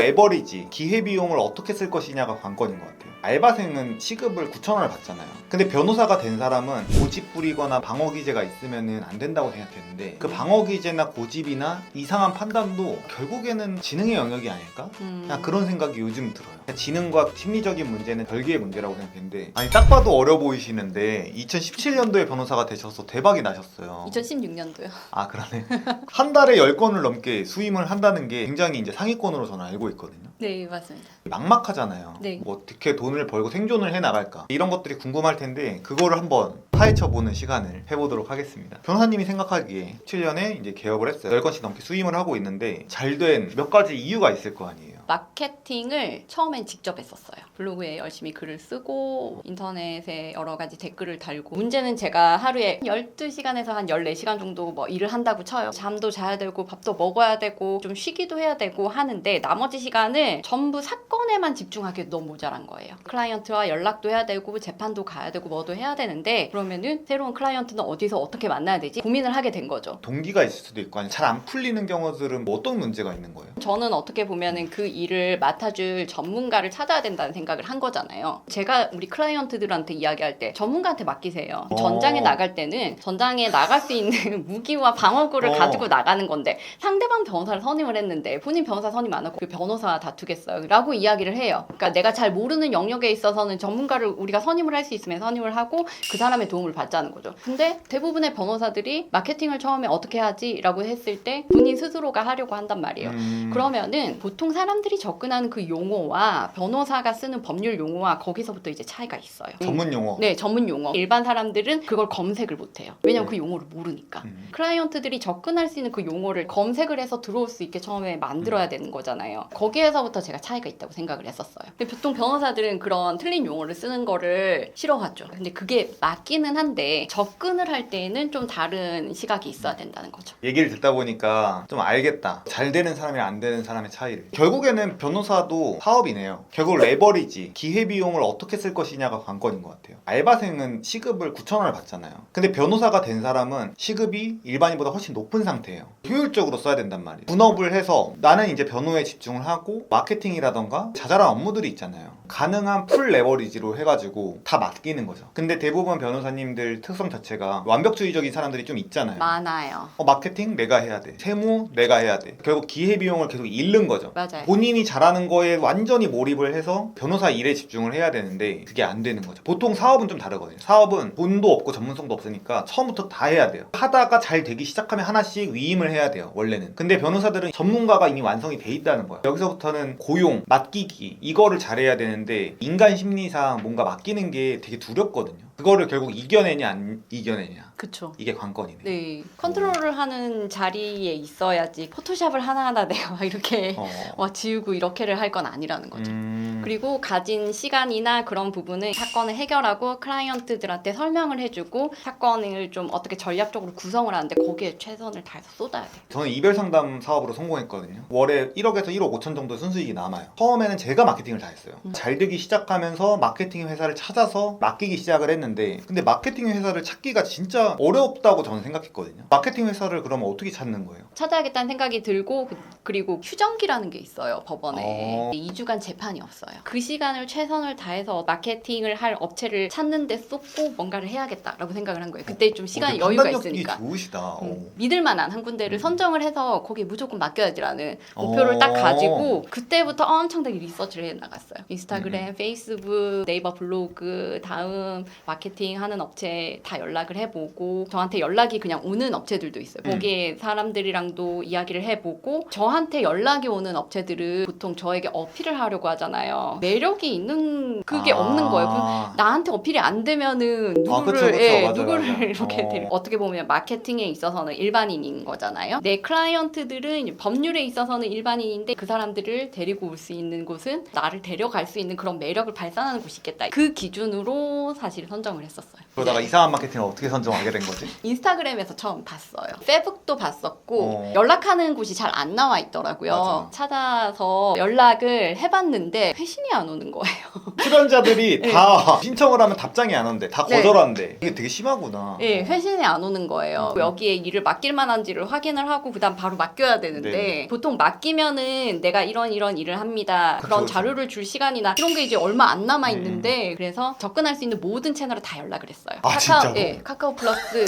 레버리지, 기회비용을 어떻게 쓸 것이냐가 관건인 것 같아요. 알바생은 시급을 9,000원을 받잖아요. 근데 변호사가 된 사람은 고집 부리거나 방어 기제가 있으면 안 된다고 생각했는데 그 방어 기제나 고집이나 이상한 판단도 결국에는 지능의 영역이 아닐까? 그냥 그런 생각이 요즘 들어요. 지능과 심리적인 문제는 별개의 문제라고 생각했는데 아니 딱 봐도 어려 보이시는데 2017년도에 변호사가 되셔서 대박이 나셨어요. 2016년도요. 아 그러네. 한 달에 10건을 넘게 수임을 한다는 게 굉장히 이제 상위권으로 저는 알고 있거든요. 네, 맞습니다. 막막하잖아요. 네. 뭐 어떻게 돈을 벌고 생존을 해 나갈까 이런 것들이 궁금할 텐데 그거를 한번 파헤쳐보는 시간을 해보도록 하겠습니다. 변호사님이 생각하기에 7년에 이제 개업을 했어요. 10건씩 넘게 수임을 하고 있는데 잘 된 몇 가지 이유가 있을 거 아니에요. 마케팅을 처음엔 직접 했었어요. 블로그에 열심히 글을 쓰고 인터넷에 여러 가지 댓글을 달고 문제는 제가 하루에 12시간에서 한 14시간 정도 뭐 일을 한다고 쳐요. 잠도 자야 되고 밥도 먹어야 되고 좀 쉬기도 해야 되고 하는데 나머지 시간을 전부 사건에만 집중하기에 너무 모자란 거예요. 클라이언트와 연락도 해야 되고 재판도 가야 되고 뭐도 해야 되는데 그러면은 새로운 클라이언트는 어디서 어떻게 만나야 되지? 고민을 하게 된 거죠. 동기가 있을 수도 있고 아니 잘 안 풀리는 경우들은 뭐 어떤 문제가 있는 거예요? 저는 어떻게 보면은 그 일을 맡아줄 전문가를 찾아야 된다는 생각을 한 거잖아요. 제가 우리 클라이언트들한테 이야기할 때 전문가한테 맡기세요. 전장에 나갈 때는 전장에 나갈 수 있는 무기와 방어구를 가지고 나가는 건데 상대방 변호사를 선임을 했는데 본인 변호사 선임 안 하고 그 변호사 다투겠어요? 라고 이야기를 해요. 그러니까 내가 잘 모르는 영역에 있어서는 전문가를 우리가 선임을 할 수 있으면 선임을 하고 그 사람의 도움을 받자는 거죠. 근데 대부분의 변호사들이 마케팅을 처음에 어떻게 하지? 라고 했을 때 본인 스스로가 하려고 한단 말이에요. 그러면은 보통 사람들이 접근하는 그 용어와 변호사가 쓰는 법률 용어와 거기서부터 이제 차이가 있어요. 전문 용어. 네, 전문 용어. 일반 사람들은 그걸 검색을 못해요. 왜냐면 그 용어를 모르니까. 클라이언트들이 접근할 수 있는 그 용어를 검색을 해서 들어올 수 있게 처음에 만들어야 되는 거잖아요. 거기에서부터 제가 차이가 있다고 생각을 했었어요. 근데 보통 변호사들은 그런 틀린 용어를 쓰는 거를 싫어하죠. 근데 그게 맞기는 한데 접근을 할 때에는 좀 다른 시각이 있어야 된다는 거죠. 얘기를 듣다 보니까 좀 알겠다. 잘 되는 사람이랑 안 되는 사람의 차이를. 결국에는 변호사도 사업이네요. 결국 레버리지, 기회비용을 어떻게 쓸 것이냐가 관건인 것 같아요. 알바생은 시급을 9,000원을 받잖아요. 근데 변호사가 된 사람은 시급이 일반인보다 훨씬 높은 상태예요. 효율적으로 써야 된단 말이에요. 분업을 해서 나는 이제 변호에 집중을 하고 마케팅이라던가 자잘한 업무들이 있잖아요. 가능한 풀 레버리지로 해가지고 다 맡기는 거죠. 근데 대부분 변호사님들 특성 자체가 완벽주의적인 사람들이 좀 있잖아요. 많아요. 마케팅 내가 해야 돼. 세무 내가 해야 돼. 결국 기회비용을 계속 잃는 거죠. 맞아요. 본인이 잘하는 거에 완전히 몰입을 해서 변호사 일에 집중을 해야 되는데 그게 안 되는 거죠. 보통 사업은 좀 다르거든요. 사업은 돈도 없고 전문성도 없으니까 처음부터 다 해야 돼요. 하다가 잘 되기 시작하면 하나씩 위임을 해야 돼요. 원래는. 근데 변호사들은 전문가가 이미 완성이 돼 있다는 거예요. 여기서부터는 고용, 맡기기 이거를 잘해야 되는데 인간 심리상 뭔가 맡기는 게 되게 두렵거든요. 그거를 결국 이겨내냐 안 이겨내냐 그쵸. 이게 관건이네. 네, 컨트롤을 하는 자리에 있어야지 포토샵을 하나하나 내가 막 이렇게 지우고 이렇게를 할 건 아니라는 거죠. 그리고 가진 시간이나 그런 부분은 사건을 해결하고 클라이언트들한테 설명을 해주고 사건을 좀 어떻게 전략적으로 구성을 하는데 거기에 최선을 다해서 쏟아야 돼요. 저는 이별 상담 사업으로 성공했거든요. 월에 1억에서 1억 5천 정도 순수익이 남아요. 처음에는 제가 마케팅을 다 했어요. 잘 되기 시작하면서 마케팅 회사를 찾아서 맡기기 시작을 했는데 근데 마케팅 회사를 찾기가 진짜 어렵다고 저는 생각했거든요. 마케팅 회사를 그러면 어떻게 찾는 거예요? 찾아야겠다는 생각이 들고 그리고 휴정기라는 게 있어요. 법원에 2주간 재판이 없어요. 그 시간을 최선을 다해서 마케팅을 할 업체를 찾는 데 쏟고 뭔가를 해야겠다라고 생각을 한 거예요. 그때 좀 시간이 여유가 있으니까. 좋으시다. 믿을만한 한 군데를 선정을 해서 거기에 무조건 맡겨야지라는 목표를 딱 가지고 그때부터 엄청나게 리서치를 해나갔어요. 인스타그램, 페이스북, 네이버 블로그, 다음 마케팅 하는 업체 다 연락을 해보고 저한테 연락이 그냥 오는 업체들도 있어요. 거기에 사람들이랑도 이야기를 해보고 저한테 연락이 오는 업체들은 보통 저에게 어필을 하려고 하잖아요. 매력이 있는 그게 없는 거예요. 그럼 나한테 어필이 안 되면은 누구를 맞아. 이렇게 어떻게 보면 마케팅에 있어서는 일반인인 거잖아요. 내 클라이언트들은 법률에 있어서는 일반인인데 그 사람들을 데리고 올 수 있는 곳은 나를 데려갈 수 있는 그런 매력을 발산하는 곳이 있겠다. 그 기준으로 사실 선정을 했었어요. 그러다가 이상한 마케팅을 어떻게 선정하게 된 거지? 인스타그램에서 처음 봤어요. 페북도 봤었고 어. 연락하는 곳이 잘 안 나와 있더라고요. 맞아. 찾아서 연락을 해봤는데 회신이 안 오는 거예요. 출연자들이 네. 다 신청을 하면 답장이 안 온대. 다 네. 거절한대. 이게 되게 심하구나. 네, 회신이 안 오는 거예요. 여기에 일을 맡길 만한지를 확인을 하고 그다음 바로 맡겨야 되는데 네. 보통 맡기면은 내가 이런 일을 합니다. 그쵸, 그런 그쵸. 자료를 줄 시간이나 이런 게 이제 얼마 안 남아 있는데 그래서 접근할 수 있는 모든 채널에 다 연락을 했어요. 아, 진짜로? 예, 카카오 플러스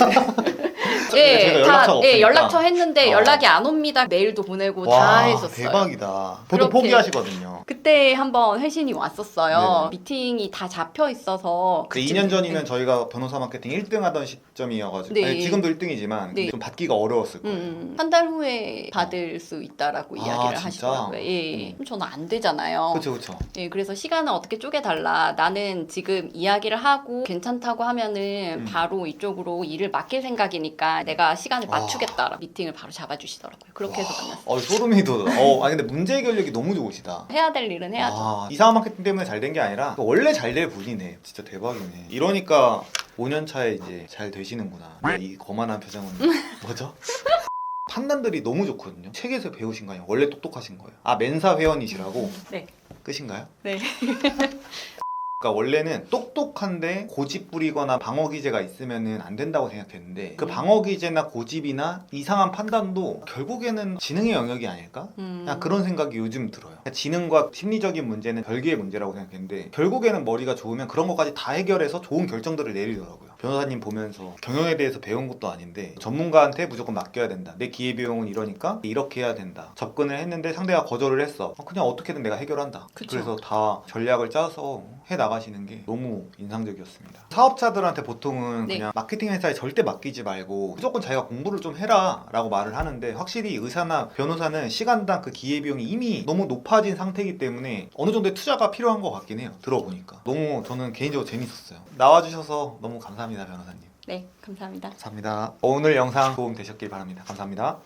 제가 연락처가 없으니까. 연락처 했는데 어. 연락이 안 옵니다. 메일도 보내고 다 와, 했었어요. 대박이다. 보통 그렇게. 포기하시거든요. 그때 한번 회신이 왔었어요. 네네. 미팅이 다 잡혀 있어서 근데 2년 전이면 저희가 변호사 마케팅 1등 하던 시점이어가지고 네. 아니, 지금도 1등이지만 네. 좀 받기가 어려웠을 거예요. 한 달 후에 받을 수 있다라고 아, 이야기를 진짜? 하시더라고요. 예. 그럼 저는 안 되잖아요. 그렇죠. 예, 그래서 시간을 어떻게 쪼개달라. 나는 지금 이야기를 하고 괜찮다고 하면은 바로 이쪽으로 일을 맡길 생각이니까 내가 시간을 맞추겠다. 미팅을 바로 잡아주시더라고요. 그렇게 해서 만났어요. 소름이 돋아. 아니 근데 문제 해결력이 너무 좋으시다. 해야 될 일은 해야죠. 이상한 마케팅 때문에 잘 된 게 아니라 원래 잘 될 분이네. 진짜 대박이네. 이러니까 5년 차에 이제 잘 되시는구나. 이 거만한 표정은 뭐죠? 판단들이 너무 좋거든요. 책에서 배우신 거 아니에요? 원래 똑똑하신 거예요. 멘사 회원이시라고? 네. 끝인가요? 네. 그러니까 원래는 똑똑한데 고집 부리거나 방어 기제가 있으면은 안 된다고 생각했는데 그 방어 기제나 고집이나 이상한 판단도 결국에는 지능의 영역이 아닐까? 그냥 그런 생각이 요즘 들어요. 그러니까 지능과 심리적인 문제는 별개의 문제라고 생각했는데 결국에는 머리가 좋으면 그런 것까지 다 해결해서 좋은 결정들을 내리더라고요. 변호사님 보면서 경영에 대해서 배운 것도 아닌데 전문가한테 무조건 맡겨야 된다. 내 기회비용은 이러니까 이렇게 해야 된다. 접근을 했는데 상대가 거절을 했어. 그냥 어떻게든 내가 해결한다. 그쵸. 그래서 다 전략을 짜서 해나가시는 게 너무 인상적이었습니다. 사업자들한테 보통은 네. 그냥 마케팅 회사에 절대 맡기지 말고 무조건 자기가 공부를 좀 해라 라고 말을 하는데 확실히 의사나 변호사는 시간당 그 기회비용이 이미 너무 높아진 상태이기 때문에 어느 정도의 투자가 필요한 것 같긴 해요. 들어보니까 너무 저는 개인적으로 재밌었어요. 나와주셔서 너무 감사합니다, 변호사님. 네, 감사합니다. 감사합니다. 오늘 영상 도움 되셨길 바랍니다. 감사합니다.